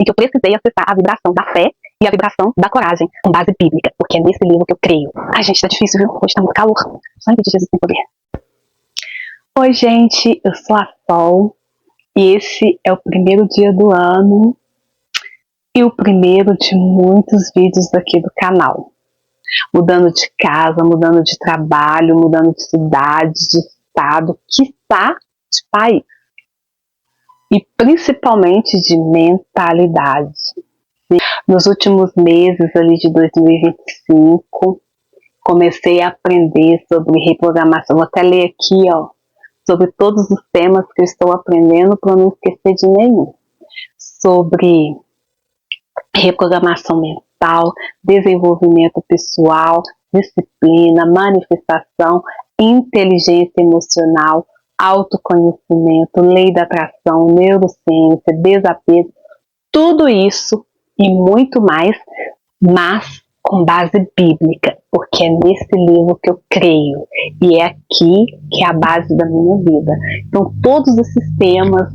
em que eu precisei acessar a vibração da fé e a vibração da coragem, com base bíblica, porque é nesse livro que eu creio. Ai, gente, tá difícil, viu? Hoje tá muito calor. Sangue de Jesus tem poder. Oi, gente, eu sou a Sol e esse é o primeiro dia do ano e o primeiro de muitos vídeos aqui do canal. Mudando de casa, mudando de trabalho, mudando de cidade, de estado, quiçá de país. E principalmente de mentalidade. Nos últimos meses ali de 2025, comecei a aprender sobre reprogramação. Vou até ler aqui, ó, sobre todos os temas que eu estou aprendendo para não esquecer de nenhum. Sobre reprogramação mental, desenvolvimento pessoal, disciplina, manifestação, inteligência emocional, autoconhecimento, lei da atração, neurociência, desapego, tudo isso e muito mais, mas com base bíblica, porque é nesse livro que eu creio e é aqui que é a base da minha vida. Então todos esses temas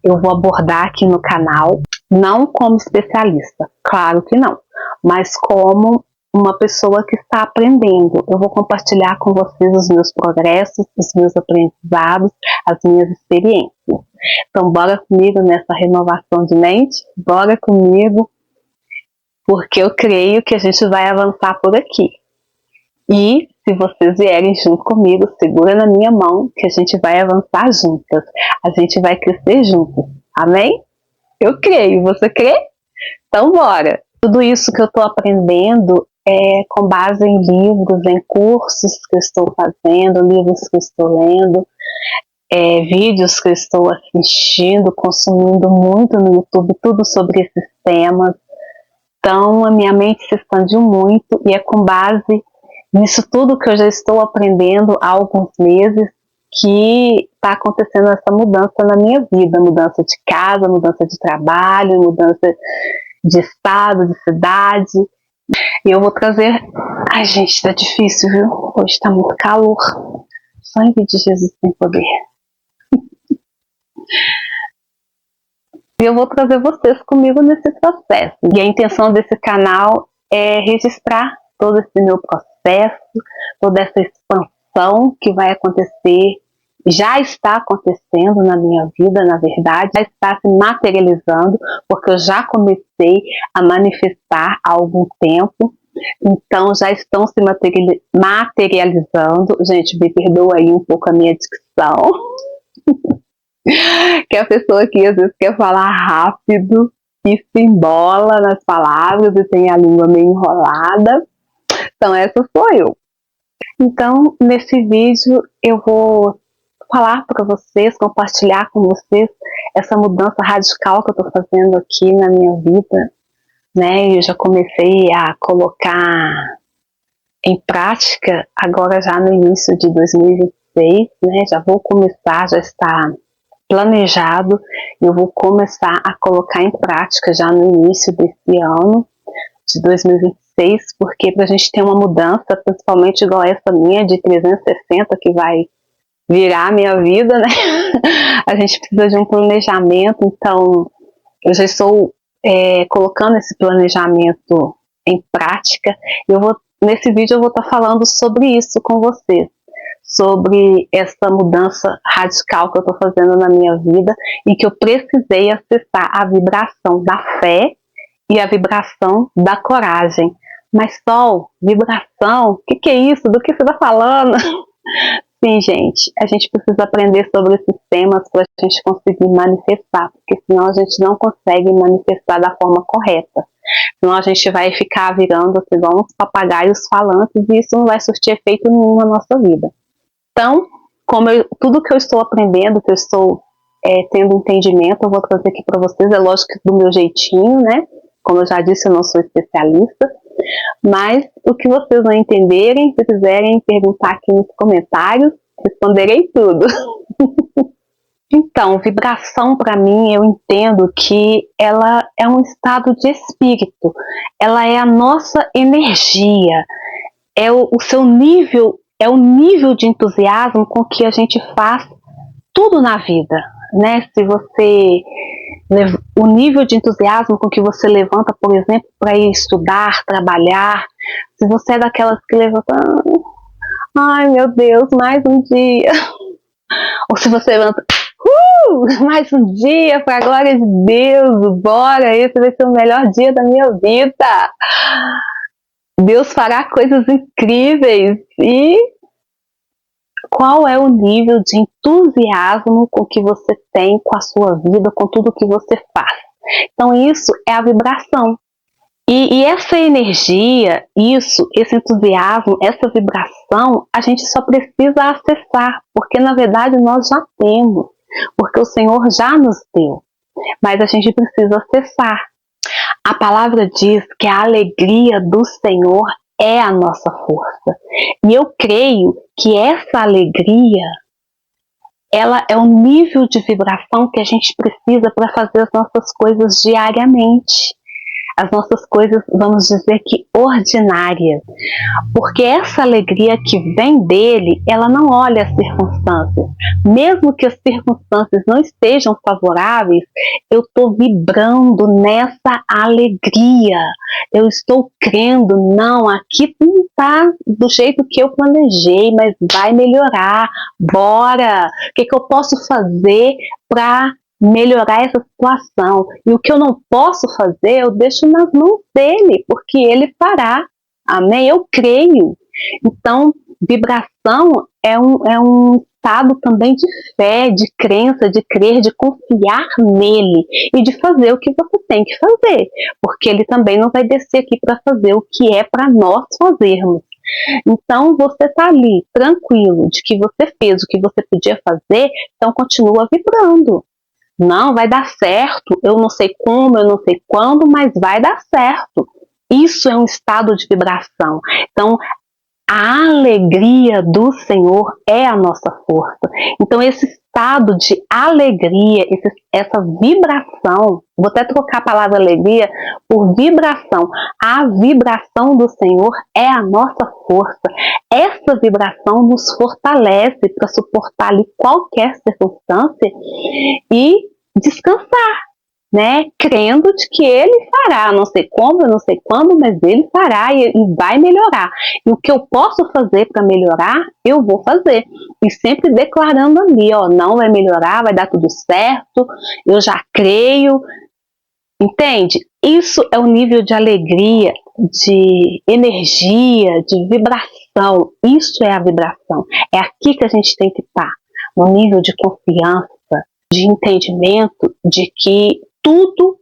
eu vou abordar aqui no canal, não como especialista, claro que não, mas como uma pessoa que está aprendendo. Eu vou compartilhar com vocês os meus progressos, os meus aprendizados, as minhas experiências. Então bora comigo nessa renovação de mente, bora comigo, porque eu creio que a gente vai avançar por aqui. E se vocês vierem junto comigo, segura na minha mão que a gente vai avançar juntas. A gente vai crescer juntos. Amém? Eu creio. Você crê? Então bora! Tudo isso que eu estou aprendendo é com base em livros, em cursos que eu estou fazendo, livros que eu estou lendo, vídeos que eu estou assistindo, consumindo muito no YouTube, tudo sobre esses temas. Então a minha mente se expandiu muito e é com base nisso tudo que eu já estou aprendendo há alguns meses que está acontecendo essa mudança na minha vida, mudança de casa, mudança de trabalho, mudança de estado, de cidade. E eu vou trazer... Ai, gente, tá difícil, viu? Hoje tá muito calor. Sangue de Jesus tem poder. E eu vou trazer vocês comigo nesse processo. E a intenção desse canal é registrar todo esse meu processo, toda essa expansão que vai acontecer, já está acontecendo na minha vida, na verdade, já está se materializando, porque eu já comecei a manifestar há algum tempo, então já estão se materializando. Gente, me perdoa aí um pouco a minha dicção, que a pessoa aqui às vezes quer falar rápido e se embola nas palavras e tem a língua meio enrolada. Então essa sou eu. Então nesse vídeo eu vou falar para vocês, compartilhar com vocês essa mudança radical que eu estou fazendo aqui na minha vida, né? Eu já comecei a colocar em prática agora já no início de 2026, né? Já vou começar, já está planejado, eu vou começar a colocar em prática já no início desse ano de 2026, porque para a gente ter uma mudança, principalmente igual essa minha de 360 que vai virar a minha vida, né? A gente precisa de um planejamento, então eu já estou colocando esse planejamento em prática. Nesse vídeo eu vou estar falando sobre isso com vocês, sobre essa mudança radical que eu estou fazendo na minha vida e que eu precisei acessar a vibração da fé e a vibração da coragem. Mas Sol, vibração, o que é isso? Do que você está falando? Sim, gente, a gente precisa aprender sobre esses temas para a gente conseguir manifestar, porque senão a gente não consegue manifestar da forma correta. Senão a gente vai ficar virando assim, igual uns papagaios falantes e isso não vai surtir efeito nenhum na nossa vida. Então, tudo que eu estou aprendendo, que eu estou tendo entendimento, eu vou trazer aqui para vocês, é lógico que do meu jeitinho, né? Como eu já disse, eu não sou especialista, mas o que vocês não entenderem, se quiserem perguntar aqui nos comentários, responderei tudo. Então, vibração para mim, eu entendo que ela é um estado de espírito, ela é a nossa energia, é o seu nível, é o nível de entusiasmo com que a gente faz tudo na vida, né? Se você o nível de entusiasmo com que você levanta, por exemplo, para ir estudar, trabalhar. Se você é daquelas que levanta, ai meu Deus, mais um dia. Ou se você levanta, mais um dia para a glória de Deus, bora, esse vai ser o melhor dia da minha vida. Deus fará coisas incríveis. E qual é o nível de entusiasmo com que você tem com a sua vida, com tudo que você faz? Então isso é a vibração. E essa energia, esse entusiasmo, essa vibração, a gente só precisa acessar, porque na verdade nós já temos, porque o Senhor já nos deu, mas a gente precisa acessar. A palavra diz que a alegria do Senhor é a nossa força. E eu creio que essa alegria, ela é o nível de vibração que a gente precisa para fazer as nossas coisas diariamente. As nossas coisas, vamos dizer que ordinárias. Porque essa alegria que vem dele, ela não olha as circunstâncias. Mesmo que as circunstâncias não estejam favoráveis, eu estou vibrando nessa alegria. Eu estou crendo, não, aqui não está do jeito que eu planejei, mas vai melhorar. Bora! O que eu posso fazer para melhorar essa situação? E o que eu não posso fazer, eu deixo nas mãos dele, porque ele fará. Amém? Eu creio. Então, vibração é um estado também de fé, de crença, de crer, de confiar nele e de fazer o que você tem que fazer, porque ele também não vai descer aqui para fazer o que é para nós fazermos. Então, você está ali, tranquilo, de que você fez o que você podia fazer, então continua vibrando. Não, vai dar certo, eu não sei como, eu não sei quando, mas vai dar certo. Isso é um estado de vibração. Então, a alegria do Senhor é a nossa força. Então, esse estado de alegria, essa vibração, vou até trocar a palavra alegria por vibração. A vibração do Senhor é a nossa força. Essa vibração nos fortalece para suportar ali qualquer circunstância e descansar, né? Crendo de que ele fará, não sei como, eu não sei quando, mas ele fará e vai melhorar. E o que eu posso fazer para melhorar, eu vou fazer. E sempre declarando ali, ó, não vai melhorar, vai dar tudo certo, eu já creio. Entende? Isso é o nível de alegria, de energia, de vibração. Isso é a vibração. É aqui que a gente tem que estar, no nível de confiança, de entendimento de que tudo,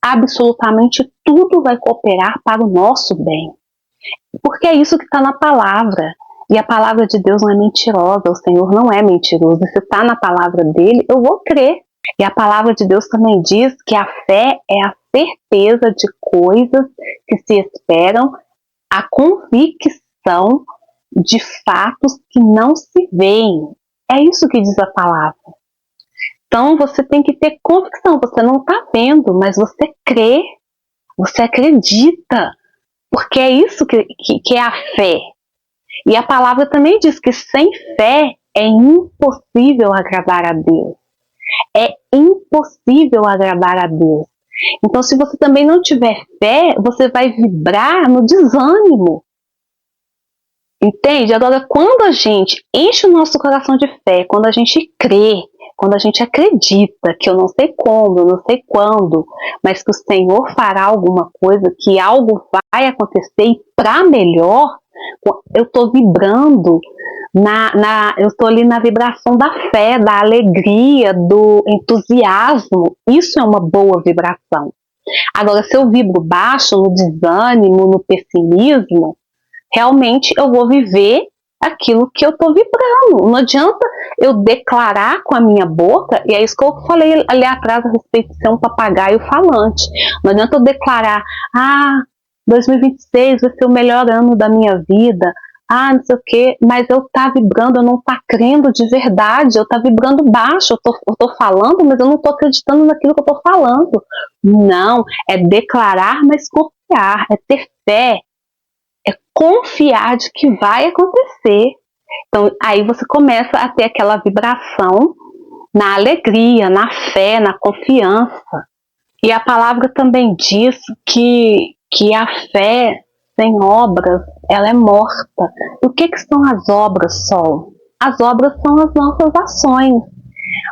absolutamente tudo vai cooperar para o nosso bem. Porque é isso que está na palavra. E a palavra de Deus não é mentirosa, o Senhor não é mentiroso. Se está na palavra dele, eu vou crer. E a palavra de Deus também diz que a fé é a certeza de coisas que se esperam, a convicção de fatos que não se veem. É isso que diz a palavra. Então você tem que ter convicção, você não está vendo, mas você crê, você acredita, porque é isso que é a fé. E a palavra também diz que sem fé é impossível agradar a Deus. É impossível agradar a Deus. Então se você também não tiver fé, você vai vibrar no desânimo. Entende? Agora, quando a gente enche o nosso coração de fé, quando a gente crê, quando a gente acredita que eu não sei como, eu não sei quando, mas que o Senhor fará alguma coisa, que algo vai acontecer e para melhor, eu estou vibrando, eu estou ali na vibração da fé, da alegria, do entusiasmo. Isso é uma boa vibração. Agora, se eu vibro baixo, no desânimo, no pessimismo, realmente eu vou viver aquilo que eu estou vibrando. Não adianta eu declarar com a minha boca, e é isso que eu falei ali atrás a respeito de ser um papagaio falante. Não adianta eu declarar, 2026 vai ser o melhor ano da minha vida, não sei o quê, mas eu tá vibrando, eu não tá crendo de verdade, eu tá vibrando baixo, eu tô falando, mas eu não tô acreditando naquilo que eu tô falando. Não, é declarar, mas confiar, é ter fé, é confiar de que vai acontecer. Então, aí você começa a ter aquela vibração na alegria, na fé, na confiança. E a palavra também diz que a fé sem obras, ela é morta. E o que são as obras, Sol? As obras são as nossas ações.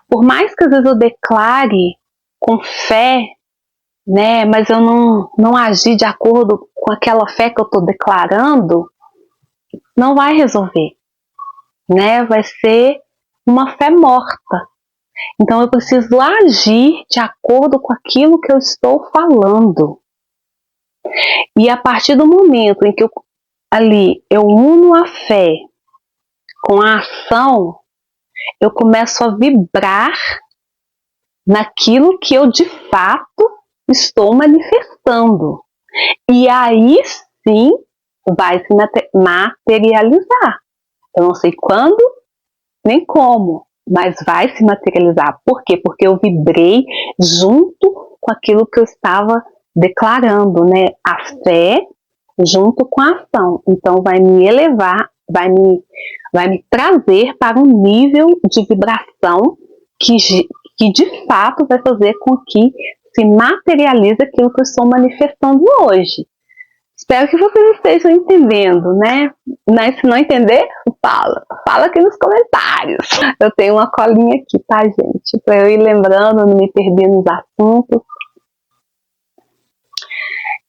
Por mais que às vezes eu declare com fé, né, mas eu não agir de acordo com aquela fé que eu estou declarando, não vai resolver, né? Vai ser uma fé morta. Então eu preciso agir de acordo com aquilo que eu estou falando. E a partir do momento em que eu uno a fé com a ação, eu começo a vibrar naquilo que eu de fato estou manifestando. E aí sim vai se materializar. Eu não sei quando, nem como, mas vai se materializar. Por quê? Porque eu vibrei junto com aquilo que eu estava declarando, né? A fé junto com a ação. Então vai me elevar, vai me trazer para um nível de vibração que de fato vai fazer com que se materialize aquilo que eu estou manifestando hoje. Espero que vocês estejam entendendo, né? Mas se não entender, fala aqui nos comentários. Eu tenho uma colinha aqui, tá, gente? Para eu ir lembrando, não me perder nos assuntos.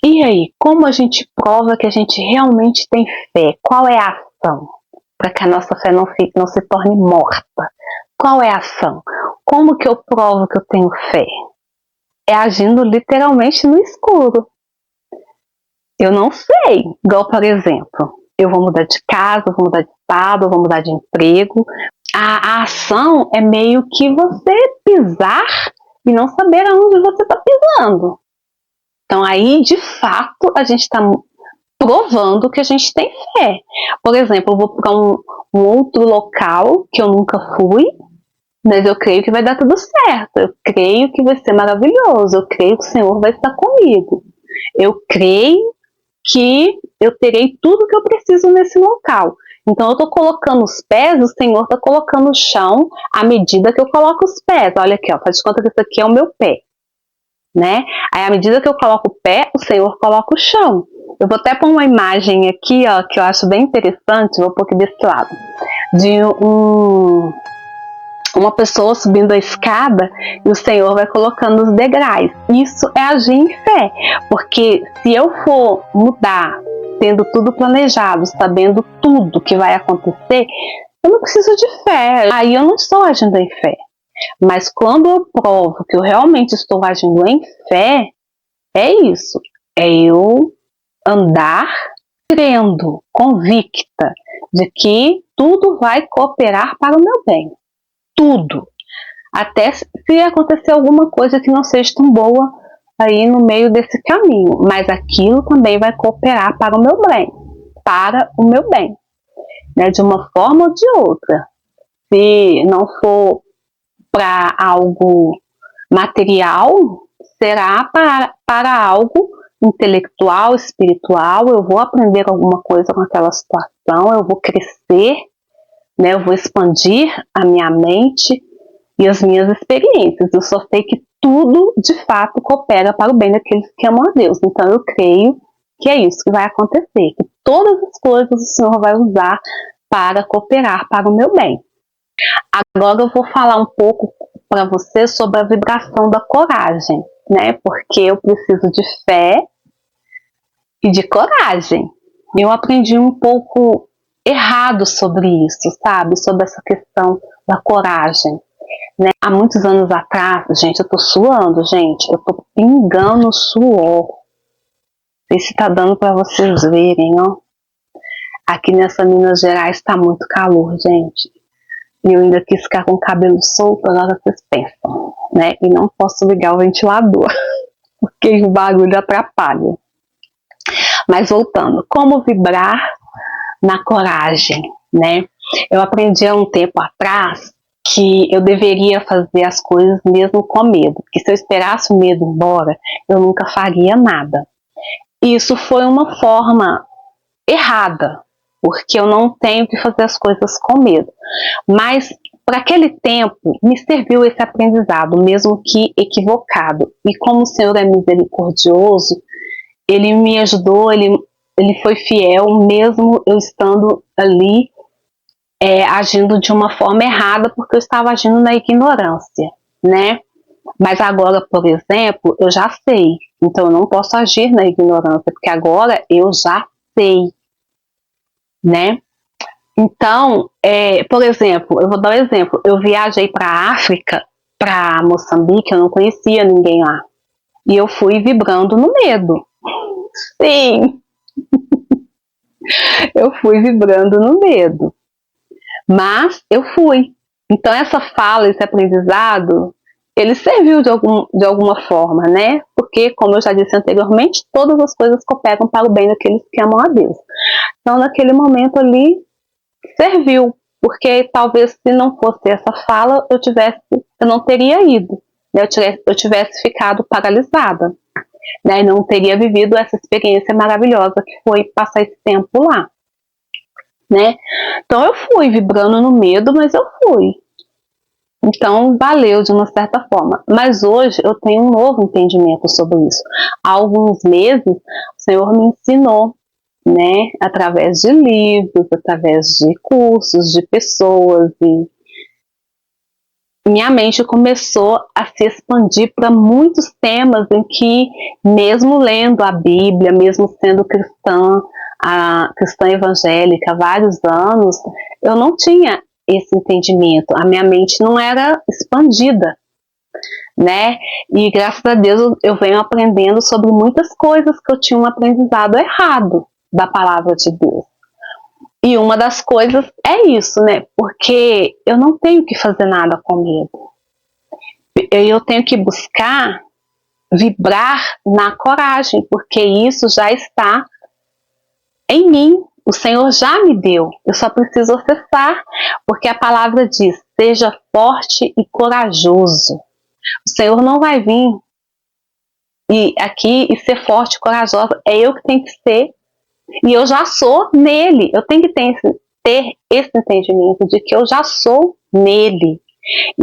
E aí, como a gente prova que a gente realmente tem fé? Qual é a ação? Para que a nossa fé não se torne morta. Qual é a ação? Como que eu provo que eu tenho fé? É agindo literalmente no escuro. Eu não sei. Igual, por exemplo, eu vou mudar de casa, eu vou mudar de estado, eu vou mudar de emprego. A ação é meio que você pisar e não saber aonde você está pisando. Então aí, de fato, a gente está provando que a gente tem fé. Por exemplo, eu vou para um outro local que eu nunca fui, mas eu creio que vai dar tudo certo. Eu creio que vai ser maravilhoso. Eu creio que o Senhor vai estar comigo. Eu creio que eu terei tudo que eu preciso nesse local. Então eu estou colocando os pés, o Senhor está colocando o chão à medida que eu coloco os pés. Olha aqui, ó, faz de conta que isso aqui é o meu pé, né? Aí à medida que eu coloco o pé, o Senhor coloca o chão. Eu vou até pôr uma imagem aqui, ó, que eu acho bem interessante, vou pôr aqui desse lado, de uma pessoa subindo a escada e o Senhor vai colocando os degraus. Isso é agir em fé, porque se eu for mudar, tendo tudo planejado, sabendo tudo que vai acontecer, eu não preciso de fé, aí eu não estou agindo em fé. Mas quando eu provo que eu realmente estou agindo em fé, é isso, é eu andar crendo, convicta de que tudo vai cooperar para o meu bem. Tudo. Até se acontecer alguma coisa que não seja tão boa aí no meio desse caminho. Mas aquilo também vai cooperar para o meu bem. Para o meu bem. Né? De uma forma ou de outra. Se não for para algo material, será para algo intelectual, espiritual. Eu vou aprender alguma coisa com aquela situação. Eu vou crescer. Né, eu vou expandir a minha mente e as minhas experiências. Eu só sei que tudo, de fato, coopera para o bem daqueles que amam a Deus. Então, eu creio que é isso que vai acontecer. Que todas as coisas o Senhor vai usar para cooperar para o meu bem. Agora, eu vou falar um pouco para você sobre a vibração da coragem, né? Porque eu preciso de fé e de coragem. Eu aprendi um pouco errado sobre isso, sabe? Sobre essa questão da coragem. Né? Há muitos anos atrás, gente, eu tô suando, gente. Eu tô pingando suor. Não sei se tá dando para vocês verem, ó. Aqui nessa Minas Gerais tá muito calor, gente. E eu ainda quis ficar com o cabelo solto, agora vocês pensam, né? E não posso ligar o ventilador, porque o barulho atrapalha. Mas voltando, como vibrar na coragem, né? Eu aprendi há um tempo atrás que eu deveria fazer as coisas mesmo com medo, que se eu esperasse o medo embora, eu nunca faria nada. Isso foi uma forma errada, porque eu não tenho que fazer as coisas com medo. Mas para aquele tempo, me serviu esse aprendizado, mesmo que equivocado. E como o Senhor é misericordioso, Ele me ajudou, Ele foi fiel, mesmo eu estando ali agindo de uma forma errada, porque eu estava agindo na ignorância, né? Mas agora, por exemplo, eu já sei, então eu não posso agir na ignorância, porque agora eu já sei, né? Então, por exemplo, eu vou dar um exemplo, eu viajei para a África, para Moçambique, eu não conhecia ninguém lá, e eu fui vibrando no medo. Sim, eu fui vibrando no medo. Mas eu fui. Então essa fala, esse aprendizado, ele serviu de alguma forma, né? Porque, como eu já disse anteriormente, todas as coisas cooperam para o bem daqueles que amam a Deus. Então naquele momento ali, serviu. Porque talvez se não fosse essa fala, eu não teria ido. Né? Eu tivesse ficado paralisada. Né? E não teria vivido essa experiência maravilhosa que foi passar esse tempo lá. Né? Então eu fui vibrando no medo, mas eu fui. Então valeu de uma certa forma. Mas hoje eu tenho um novo entendimento sobre isso. Há alguns meses o Senhor me ensinou, né, através de livros, através de cursos, de pessoas, e minha mente começou a se expandir para muitos temas em que, mesmo lendo a Bíblia, mesmo sendo cristã, a cristã evangélica há vários anos, eu não tinha esse entendimento, a minha mente não era expandida, né? E graças a Deus eu venho aprendendo sobre muitas coisas que eu tinha um aprendizado errado da palavra de Deus. E uma das coisas é isso, né? Porque eu não tenho que fazer nada com medo. Eu tenho que buscar vibrar na coragem, porque isso já está em mim. O Senhor já me deu. Eu só preciso acessar, porque a palavra diz: seja forte e corajoso. O Senhor não vai vir aqui e ser forte e corajosa. É eu que tenho que ser. E eu já sou nele. Eu tenho que ter esse entendimento de que eu já sou nele.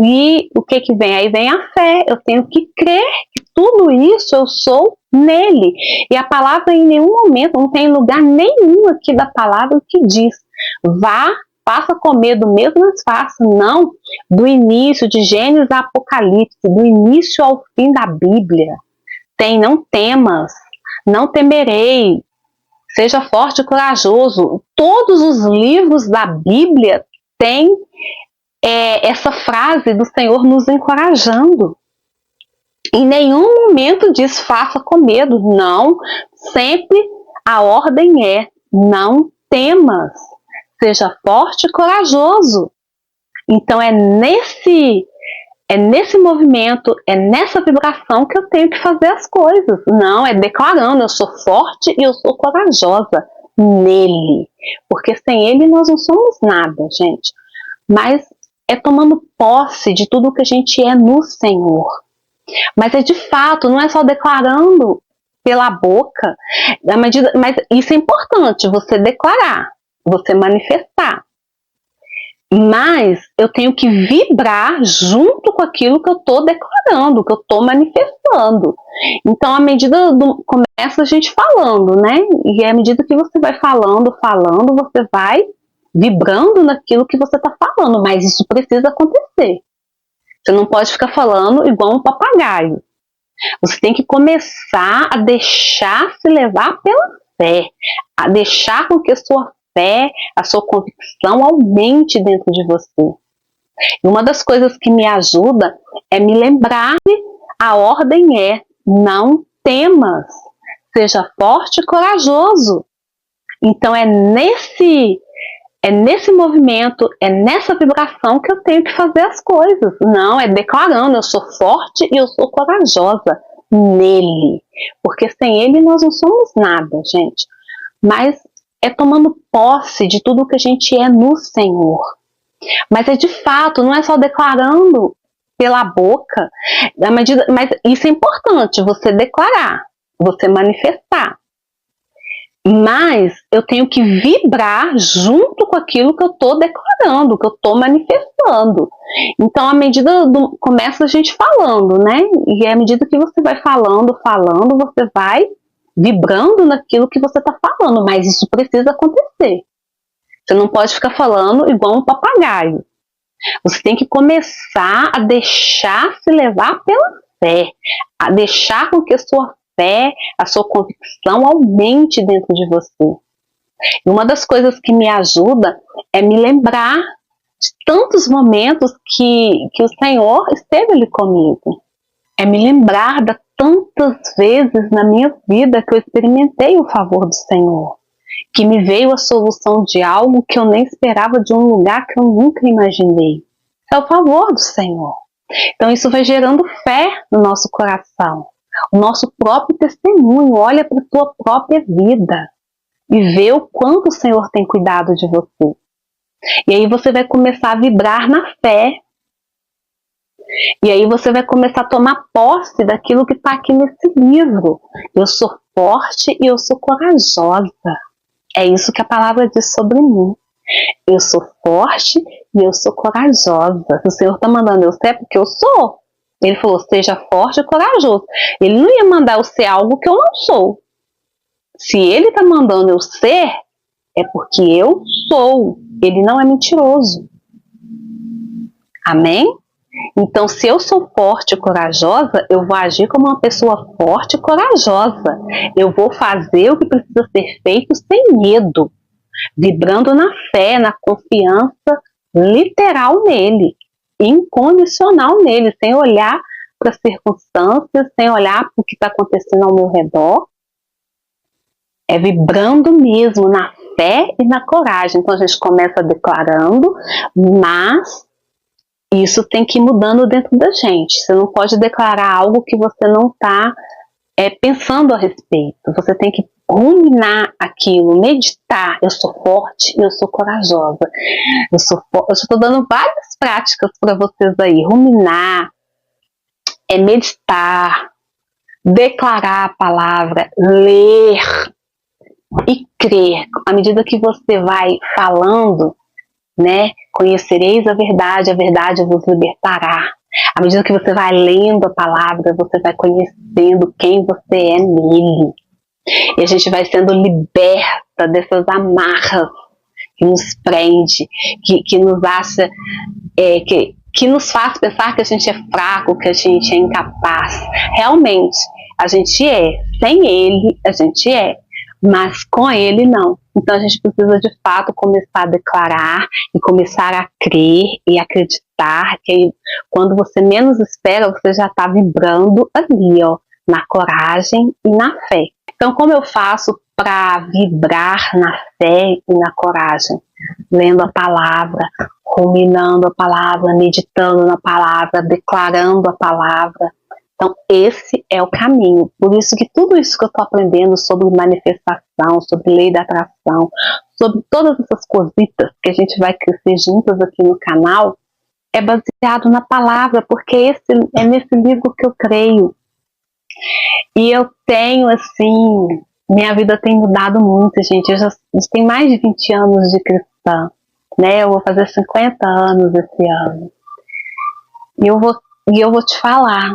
E o que vem? Aí vem a fé. Eu tenho que crer que tudo isso eu sou nele. E a palavra em nenhum momento, não tem lugar nenhum aqui da palavra que diz: vá, faça com medo mesmo, mas faça. Não. Do início, de Gênesis a Apocalipse, do início ao fim da Bíblia, tem: não temas, não temerei, seja forte e corajoso. Todos os livros da Bíblia têm essa frase do Senhor nos encorajando. Em nenhum momento diz faça com medo. Não. Sempre a ordem é: não temas, seja forte e corajoso. Então é nesse movimento, é nessa vibração que eu tenho que fazer as coisas. Não, é declarando: eu sou forte e eu sou corajosa nele. Porque sem ele nós não somos nada, gente. Mas é tomando posse de tudo que a gente é no Senhor. Mas é de fato, não é só declarando pela boca, mas isso é importante, você declarar, você manifestar. Mas eu tenho que vibrar junto com aquilo que eu estou declarando, que eu estou manifestando. Então, à medida começa a gente falando, né? E à medida que você vai falando, você vai vibrando naquilo que você está falando. Mas isso precisa acontecer. Você não pode ficar falando igual um papagaio. Você tem que começar a deixar se levar pela fé, a deixar com que a sua fé, a sua convicção aumente dentro de você. E uma das coisas que me ajuda é me lembrar que a ordem é: não temas, seja forte e corajoso. Então é nesse movimento, é nessa vibração que eu tenho que fazer as coisas. Não, é declarando: eu sou forte e eu sou corajosa nele. Porque sem ele nós não somos nada, gente. Mas é tomando posse de tudo que a gente é no Senhor. Mas é de fato, não é só declarando pela boca, mas isso é importante, você declarar, você manifestar. Mas eu tenho que vibrar junto com aquilo que eu estou declarando, que eu estou manifestando. Então, à medida começa a gente falando, né? E à medida que você vai falando, você vai vibrando naquilo que você está falando. Mas isso precisa acontecer. Você não pode ficar falando igual um papagaio. Você tem que começar a deixar se levar pela fé, a deixar com que a sua fé, a sua convicção aumente dentro de você. E uma das coisas que me ajuda é me lembrar de tantos momentos que o Senhor esteve ali comigo. É me lembrar de tantas vezes na minha vida que eu experimentei o favor do Senhor, que me veio a solução de algo que eu nem esperava, de um lugar que eu nunca imaginei. É o favor do Senhor. Então isso vai gerando fé no nosso coração. O nosso próprio testemunho, olha para a tua própria vida e vê o quanto o Senhor tem cuidado de você. E aí você vai começar a vibrar na fé. E aí você vai começar a tomar posse daquilo que está aqui nesse livro. Eu sou forte e eu sou corajosa. É isso que a palavra diz sobre mim. Eu sou forte e eu sou corajosa. Se o Senhor está mandando eu ser, é porque eu sou. Ele falou, seja forte e corajoso. Ele não ia mandar eu ser algo que eu não sou. Se ele está mandando eu ser, é porque eu sou. Ele não é mentiroso. Amém? Então, se eu sou forte e corajosa, eu vou agir como uma pessoa forte e corajosa. Eu vou fazer o que precisa ser feito sem medo, vibrando na fé, na confiança literal nele, incondicional nele, sem olhar para as circunstâncias, sem olhar para o que está acontecendo ao meu redor. É vibrando mesmo na fé e na coragem. Então a gente começa declarando, mas isso tem que ir mudando dentro da gente. Você não pode declarar algo que você não está pensando a respeito. Você tem que ruminar aquilo, meditar. Eu sou forte, eu sou corajosa. Eu estou dando várias práticas para vocês aí. Ruminar, meditar, declarar a palavra, ler e crer. À medida que você vai falando, né? Conhecereis a verdade vos libertará. À medida que você vai lendo a palavra, você vai conhecendo quem você é nele. E a gente vai sendo liberta dessas amarras que nos prende, que nos acha, que nos faz pensar que a gente é fraco, que a gente é incapaz. Realmente, a gente é. Sem ele, a gente é. Mas com ele, não. Então a gente precisa de fato começar a declarar e começar a crer e acreditar que quando você menos espera, você já está vibrando ali, ó, na coragem e na fé. Então, como eu faço para vibrar na fé e na coragem? Lendo a palavra, ruminando a palavra, meditando na palavra, declarando a palavra. Então, esse é o caminho. Por isso que tudo isso que eu estou aprendendo sobre manifestação, sobre lei da atração, sobre todas essas cositas que a gente vai crescer juntas aqui no canal, é baseado na palavra, porque é nesse livro que eu creio. E eu tenho, assim, minha vida tem mudado muito, gente. Eu já tenho mais de 20 anos de cristã, né? Eu vou fazer 50 anos esse ano. E eu vou te falar,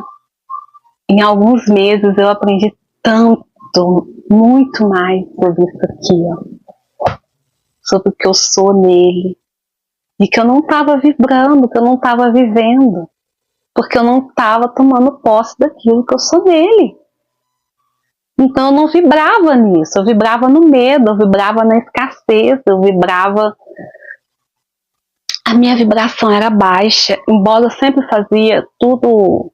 em alguns meses eu aprendi tanto, muito mais sobre isso aqui, ó. Sobre o que eu sou nele. E que eu não estava vibrando, que eu não estava vivendo. Porque eu não estava tomando posse daquilo que eu sou nele. Então eu não vibrava nisso, eu vibrava no medo, eu vibrava na escassez, eu vibrava... A minha vibração era baixa, embora eu sempre fazia tudo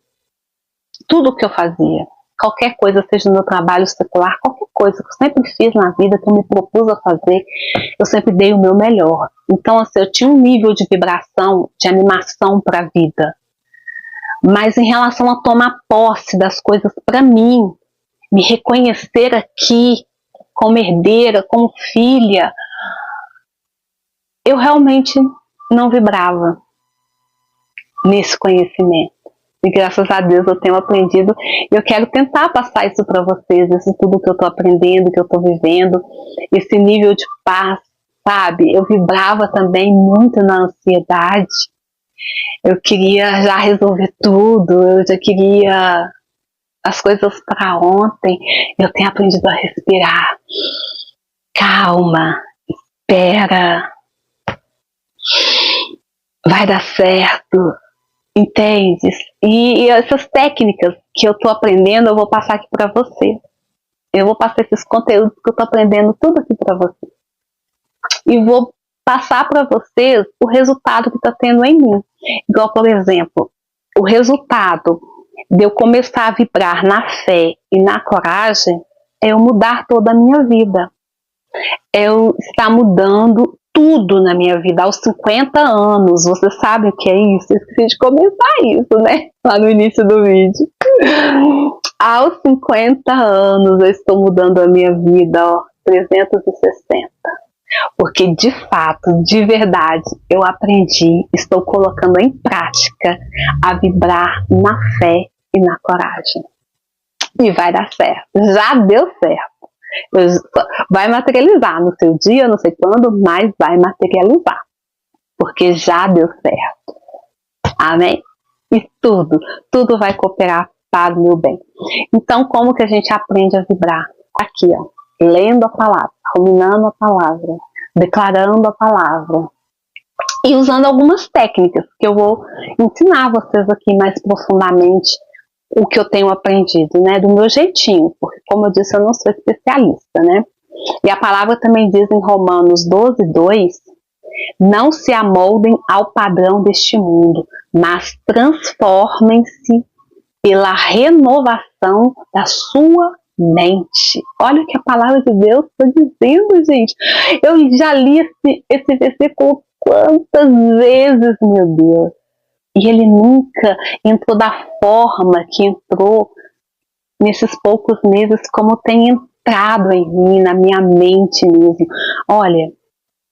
que eu fazia. Qualquer coisa, seja no meu trabalho secular, qualquer coisa que eu sempre fiz na vida, que eu me propus a fazer, eu sempre dei o meu melhor. Então, assim, eu tinha um nível de vibração, de animação para a vida. Mas em relação a tomar posse das coisas para mim, me reconhecer aqui como herdeira, como filha, eu realmente não vibrava nesse conhecimento. E graças a Deus eu tenho aprendido. E eu quero tentar passar isso para vocês, isso tudo que eu estou aprendendo, que eu estou vivendo, esse nível de paz, sabe? Eu vibrava também muito na ansiedade. Eu queria já resolver tudo, eu já queria as coisas para ontem. Eu tenho aprendido a respirar. Calma, espera. Vai dar certo. Entende? E essas técnicas que eu estou aprendendo, eu vou passar aqui para você. Eu vou passar esses conteúdos que eu estou aprendendo tudo aqui para você. E vou passar para vocês o resultado que está tendo em mim. Igual, por exemplo, o resultado de eu começar a vibrar na fé e na coragem é eu mudar toda a minha vida. É eu estar mudando tudo na minha vida aos 50 anos. Vocês sabem o que é isso? Eu esqueci de comentar isso, né? Lá no início do vídeo. Aos 50 anos eu estou mudando a minha vida, ó, 360. Porque de fato, de verdade, eu aprendi, estou colocando em prática a vibrar na fé e na coragem. E vai dar certo. Já deu certo. Vai materializar no seu dia, não sei quando, mas vai materializar. Porque já deu certo. Amém? E tudo vai cooperar para o meu bem. Então, como que a gente aprende a vibrar? Aqui, ó, lendo a palavra, ruminando a palavra, declarando a palavra e usando algumas técnicas que eu vou ensinar vocês aqui mais profundamente o que eu tenho aprendido, né, do meu jeitinho, porque como eu disse, eu não sou especialista, né? E a palavra também diz em Romanos 12:2, não se amoldem ao padrão deste mundo, mas transformem-se pela renovação da sua mente. Olha o que a palavra de Deus está dizendo, gente. Eu já li esse versículo quantas vezes, meu Deus. E ele nunca entrou da forma que entrou nesses poucos meses, como tem entrado em mim, na minha mente mesmo. Olha,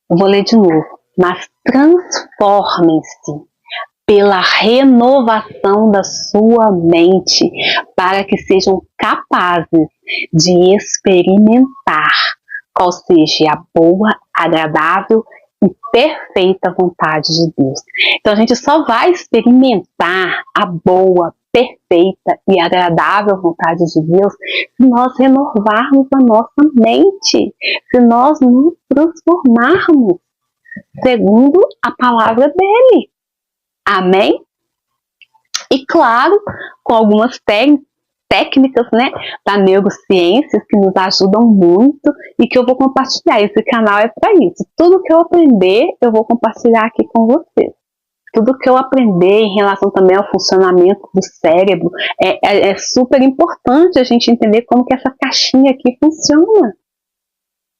eu vou ler de novo. Mas transformem-se pela renovação da sua mente, para que sejam capazes de experimentar qual seja a boa, agradável e perfeita vontade de Deus. Então a gente só vai experimentar a boa, perfeita e agradável vontade de Deus se nós renovarmos a nossa mente, se nós nos transformarmos segundo a palavra dele. Amém? E claro, com algumas técnicas, né, da neurociência que nos ajudam muito e que eu vou compartilhar. Esse canal é para isso. Tudo que eu aprender, eu vou compartilhar aqui com vocês. Tudo que eu aprender em relação também ao funcionamento do cérebro, é super importante a gente entender como que essa caixinha aqui funciona.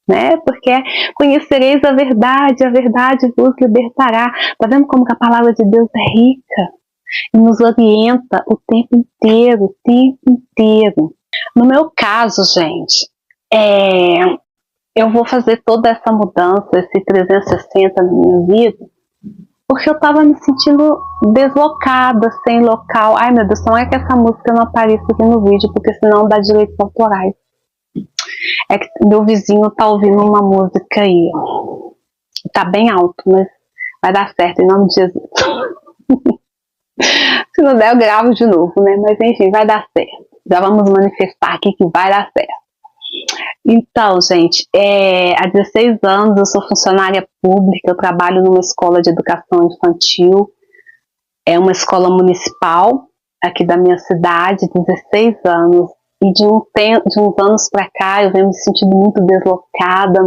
Né? Porque conhecereis a verdade vos libertará. Tá vendo como que a palavra de Deus é rica e nos orienta o tempo inteiro, No meu caso, gente, eu vou fazer toda essa mudança, esse 360 na minha vida, porque eu tava me sentindo deslocada, sem local. Ai meu Deus, não é que essa música não apareça aqui no vídeo, porque senão dá direitos autorais. É que meu vizinho tá ouvindo uma música aí, ó. Tá bem alto, mas vai dar certo, em nome de Jesus. Se não der, eu gravo de novo, né? Mas enfim, vai dar certo. Já vamos manifestar aqui que vai dar certo. Então, gente, há 16 anos eu sou funcionária pública, eu trabalho numa escola de educação infantil, é uma escola municipal aqui da minha cidade, 16 anos. E de uns anos para cá eu venho me sentindo muito deslocada,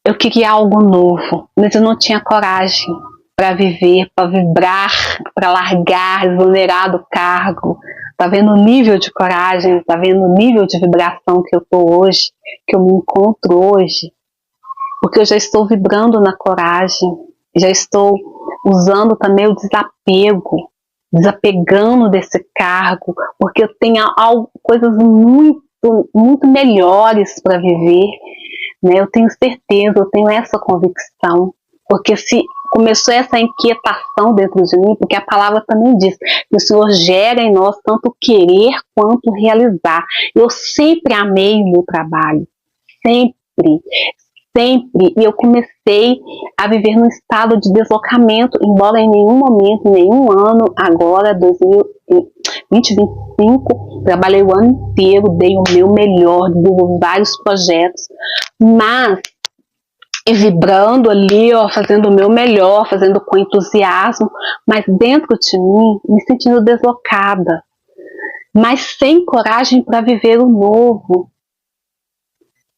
eu queria algo novo, mas eu não tinha coragem para viver, para vibrar, para largar, exonerar do cargo. Tá vendo o nível de coragem, tá vendo o nível de vibração que eu tô hoje, que eu me encontro hoje? Porque eu já estou vibrando na coragem, já estou usando também o desapego, desapegando desse cargo, porque eu tenho coisas muito melhores para viver, né? Eu tenho certeza, eu tenho essa convicção, porque se começou essa inquietação dentro de mim, porque a palavra também diz que o Senhor gera em nós tanto querer quanto realizar. Eu sempre amei o meu trabalho, sempre, sempre, e eu comecei a viver num estado de deslocamento, embora em nenhum momento, em nenhum ano, agora, 2025, trabalhei o ano inteiro, dei o meu melhor, desenvolvi vários projetos, mas vibrando ali, ó, fazendo o meu melhor, fazendo com entusiasmo, mas dentro de mim, me sentindo deslocada, mas sem coragem para viver o novo,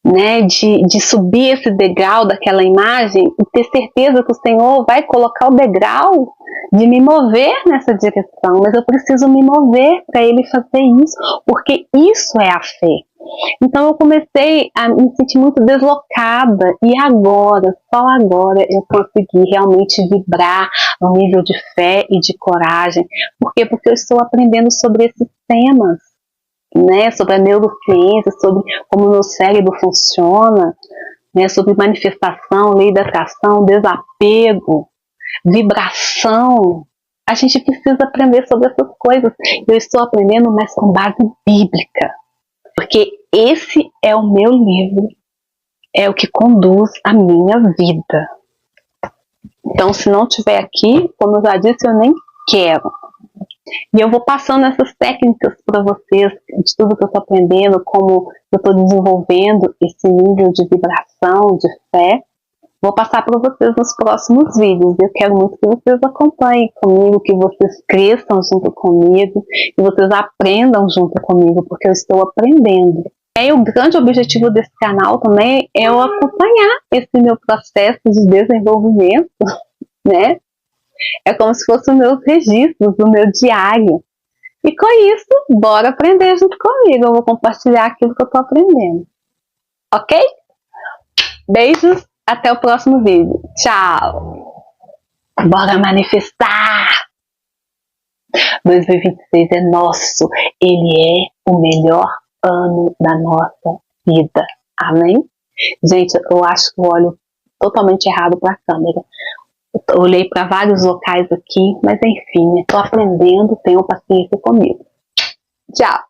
né, de subir esse degrau daquela imagem e ter certeza que o Senhor vai colocar o degrau de me mover nessa direção, mas eu preciso me mover para Ele fazer isso, porque isso é a fé. Então eu comecei a me sentir muito deslocada e agora, só agora eu consegui realmente vibrar no nível de fé e de coragem. Por quê? Porque eu estou aprendendo sobre esses temas, né, sobre a neurociência, sobre como o meu cérebro funciona, né, sobre manifestação, lei da atração, desapego, vibração. A gente precisa aprender sobre essas coisas. Eu estou aprendendo, mas com base bíblica, porque esse é o meu livro, é o que conduz a minha vida. Então, se não estiver aqui, como eu já disse, eu nem quero. E eu vou passando essas técnicas para vocês, de tudo que eu estou aprendendo, como eu estou desenvolvendo esse nível de vibração, de fé. Vou passar para vocês nos próximos vídeos. Eu quero muito que vocês acompanhem comigo, que vocês cresçam junto comigo, que vocês aprendam junto comigo, porque eu estou aprendendo. E o grande objetivo desse canal também é eu acompanhar esse meu processo de desenvolvimento, né? É como se fossem os meus registros, o meu diário. E com isso, bora aprender junto comigo. Eu vou compartilhar aquilo que eu tô aprendendo. Ok? Beijos, até o próximo vídeo. Tchau! Bora manifestar! 2026 é nosso. Ele é o melhor ano da nossa vida. Amém? Gente, eu acho que eu olho totalmente errado para a câmera. Eu olhei para vários locais aqui, mas enfim, estou aprendendo, tenham paciência comigo. Tchau!